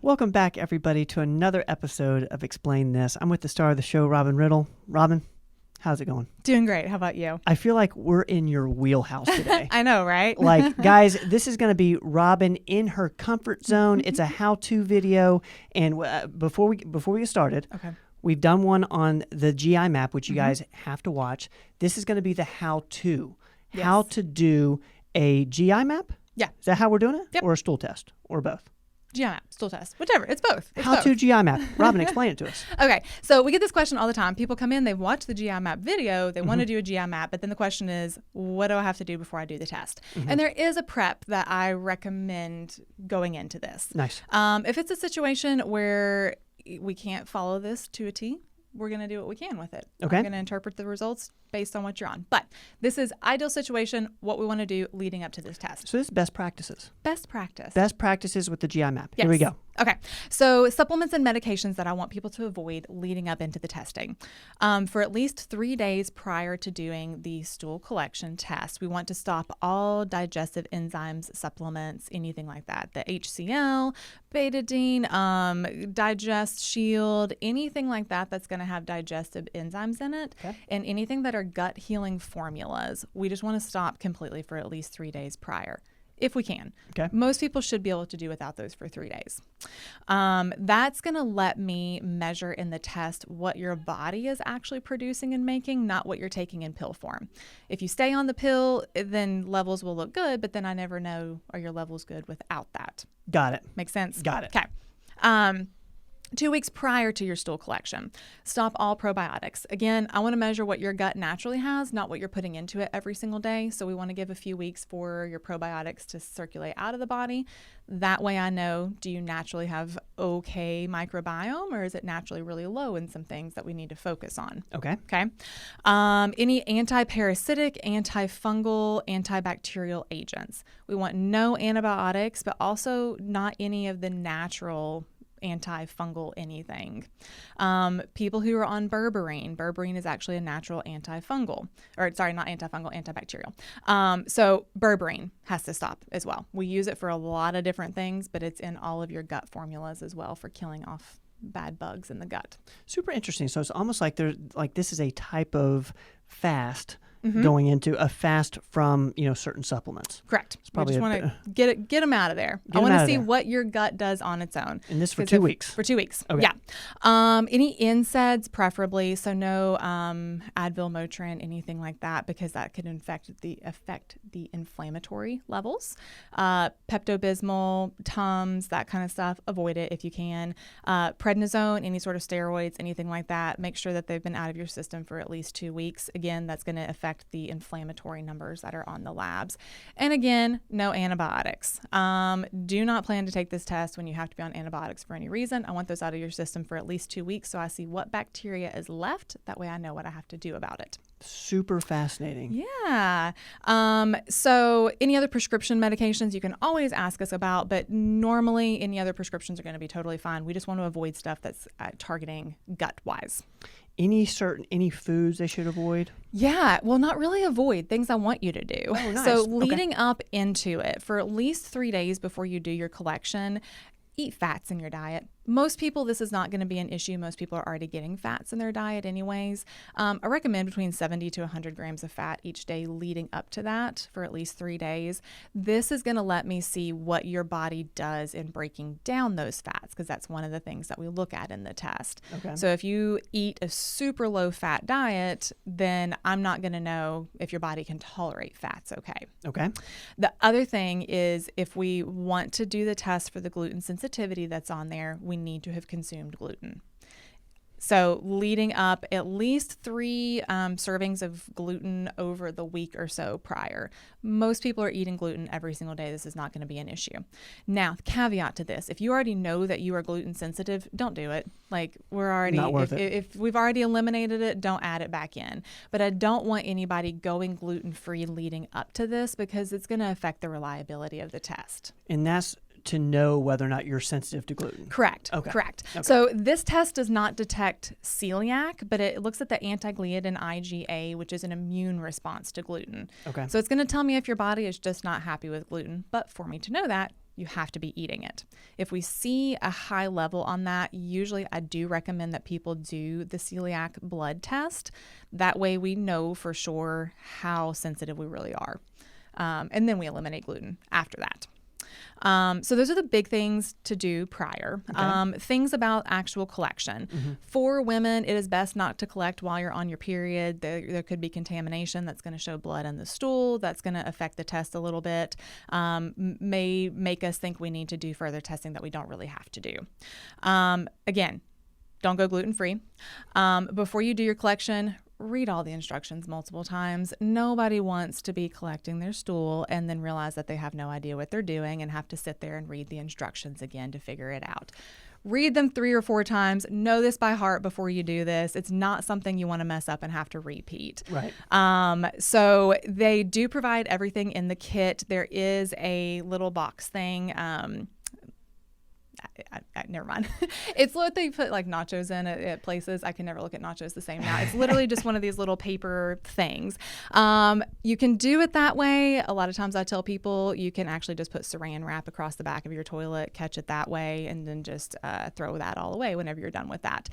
Welcome back, everybody, to another episode of Explain This. I'm with the star of the show, Robin Riddle. Robin, how's it going? Doing great. How about you? I feel like we're in your wheelhouse today. I know, right? Like, guys, this is going to be Robin in her comfort zone. It's a how-to video. And before we get started, Okay. we've done one on the GI map, which you guys have to watch. This is going to be the how-to. Yes. How to do a GI map? Yeah. Is that how we're doing it? Yep. Or a stool test? Or both? GI map, stool test, whichever. It's both. It's How to both. GI map. Robin, explain it to us. Okay, so we get this question all the time. People come in, they've watched the GI map video, they want to do a GI map, but then the question is, what do I have to do before I do the test? And there is a prep that I recommend going into this. Nice. If it's a situation where we can't follow this to a T, we're going to do what we can with it. Okay. We're going to interpret the results based on what you're on. But this is ideal situation, what we want to do leading up to this test. So this is best practices. Best practice. Best practices with the GI map. Yes. Here we go. Okay. So supplements and medications that I want people to avoid leading up into the testing. For at least 3 days prior to doing the stool collection test, we want to stop all digestive enzymes, supplements, anything like that. The HCl, betadine, Digest Shield, anything like that that's going to have digestive enzymes in it, and anything that are gut healing formulas. We just want to stop completely for at least 3 days prior, if we can. Okay. Most people should be able to do without those for 3 days. That's going to let me measure in the test what your body is actually producing and making, not what you're taking in pill form. If you stay on the pill, then levels will look good, but then I never know, are your levels good without that? Got it. Make sense? Got it. Okay. 2 weeks prior to your stool collection, stop all probiotics. Again, I want to measure what your gut naturally has, not what you're putting into it every single day. So we want to give a few weeks for your probiotics to circulate out of the body. That way I know, do you naturally have okay microbiome, or is it naturally really low in some things that we need to focus on? Okay. Okay. Any anti-parasitic, antifungal, antibacterial agents. We want no antibiotics, but also not any of the natural antifungal anything. People who are on berberine is actually a natural antifungal, or sorry, not antifungal, antibacterial. So berberine has to stop as well. We use it for a lot of different things, but it's in all of your gut formulas as well for killing off bad bugs in the gut. Super interesting. So it's almost like this is a type of fast going into a fast from, certain supplements. Correct. We probably just want to get them out of there. I want to see what your gut does on its own. And this for 2 weeks. For 2 weeks. Okay. Yeah. Any NSAIDs preferably. So no Advil, Motrin, anything like that, because that could affect the inflammatory levels. Pepto-Bismol, Tums, that kind of stuff. Avoid it if you can. Prednisone, any sort of steroids, anything like that. Make sure that they've been out of your system for at least 2 weeks. Again, that's going to affect the inflammatory numbers that are on the labs. And again, no antibiotics. Do not plan to take this test when you have to be on antibiotics for any reason. I want those out of your system for at least 2 weeks so I see what bacteria is left. That way I know what I have to do about it. Super fascinating. Yeah. So any other prescription medications you can always ask us about, but normally any other prescriptions are going to be totally fine. We just want to avoid stuff that's targeting gut-wise. Any foods they should avoid? Yeah, well, not really avoid, things I want you to do. Oh, nice. So leading up into it, for at least 3 days before you do your collection, eat fats in your diet. Most people, this is not going to be an issue. Most people are already getting fats in their diet anyways. I recommend between 70 to 100 grams of fat each day leading up to that for at least 3 days. This is going to let me see what your body does in breaking down those fats, because that's one of the things that we look at in the test. Okay. So if you eat a super low fat diet, then I'm not going to know if your body can tolerate fats okay. Okay. The other thing is, if we want to do the test for the gluten sensitivity that's on there, we need to have consumed gluten. So leading up, at least 3 servings of gluten over the week or so prior. Most people are eating gluten every single day. This is not going to be an issue. Now, caveat to this, if you already know that you are gluten sensitive, don't do it. Like, we're already, not worth it. If we've already eliminated it, don't add it back in. But I don't want anybody going gluten-free leading up to this, because it's going to affect the reliability of the test. And that's to know whether or not you're sensitive to gluten. Correct. Okay. Correct. Okay. So this test does not detect celiac, but it looks at the anti-gliadin IgA, which is an immune response to gluten. Okay. So it's going to tell me if your body is just not happy with gluten. But for me to know that, you have to be eating it. If we see a high level on that, usually I do recommend that people do the celiac blood test. That way we know for sure how sensitive we really are. And then we eliminate gluten after that. So those are the big things to do prior. Okay. Things about actual collection. For women, it is best not to collect while you're on your period. There could be contamination that's going to show blood in the stool. That's going to affect the test a little bit. May make us think we need to do further testing that we don't really have to do. Again, don't go gluten-free. Before you do your collection, read all the instructions multiple times. Nobody wants to be collecting their stool and then realize that they have no idea what they're doing and have to sit there and read the instructions again to figure it out. Read them 3 or 4 times. Know this by heart before you do this. It's not something you want to mess up and have to repeat. Right. So they do provide everything in the kit. There is a little box thing. Never mind. It's what they put like nachos in at places. I can never look at nachos the same now. It's literally just one of these little paper things. You can do it that way. A lot of times I tell people you can actually just put saran wrap across the back of your toilet, catch it that way, and then just throw that all away whenever you're done with that.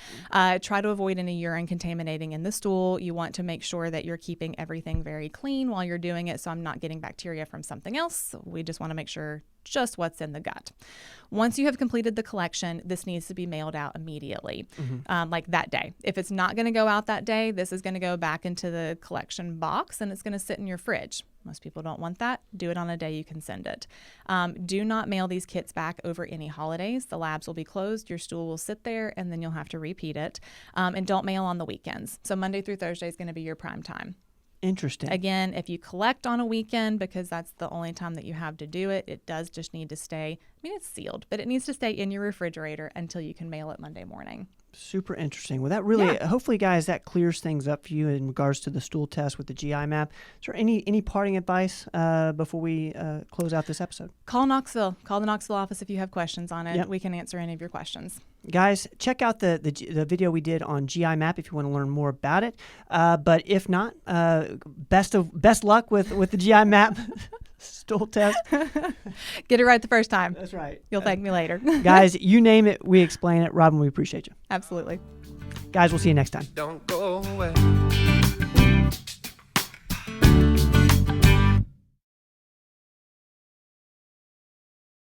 Try to avoid any urine contaminating in the stool. You want to make sure that you're keeping everything very clean while you're doing it, so I'm not getting bacteria from something else. We just want to make sure just what's in the gut. Once you have completed the collection, this needs to be mailed out immediately, like that day. If it's not going to go out that day, this is going to go back into the collection box and it's going to sit in your fridge. Most people don't want that. Do it on a day you can send it. Do not mail these kits back over any holidays. The labs will be closed. Your stool will sit there and then you'll have to repeat it. And don't mail on the weekends. So Monday through Thursday is going to be your prime time. Interesting. Again, if you collect on a weekend, because that's the only time that you have to do it, it does just need to stay, it's sealed, but it needs to stay in your refrigerator until you can mail it Monday morning. Super interesting. Well, that really, hopefully, guys, that clears things up for you in regards to the stool test with the GI map. Is there any parting advice before we close out this episode? Call Knoxville. Call the Knoxville office if you have questions on it. Yep. We can answer any of your questions. Guys, check out the video we did on GI map if you want to learn more about it. But if not, best luck with the GI map stool test. Get it right the first time. That's right. You'll thank me later. Guys, you name it, we explain it. Robin, we appreciate you. Absolutely. Guys, we'll see you next time. Don't go away.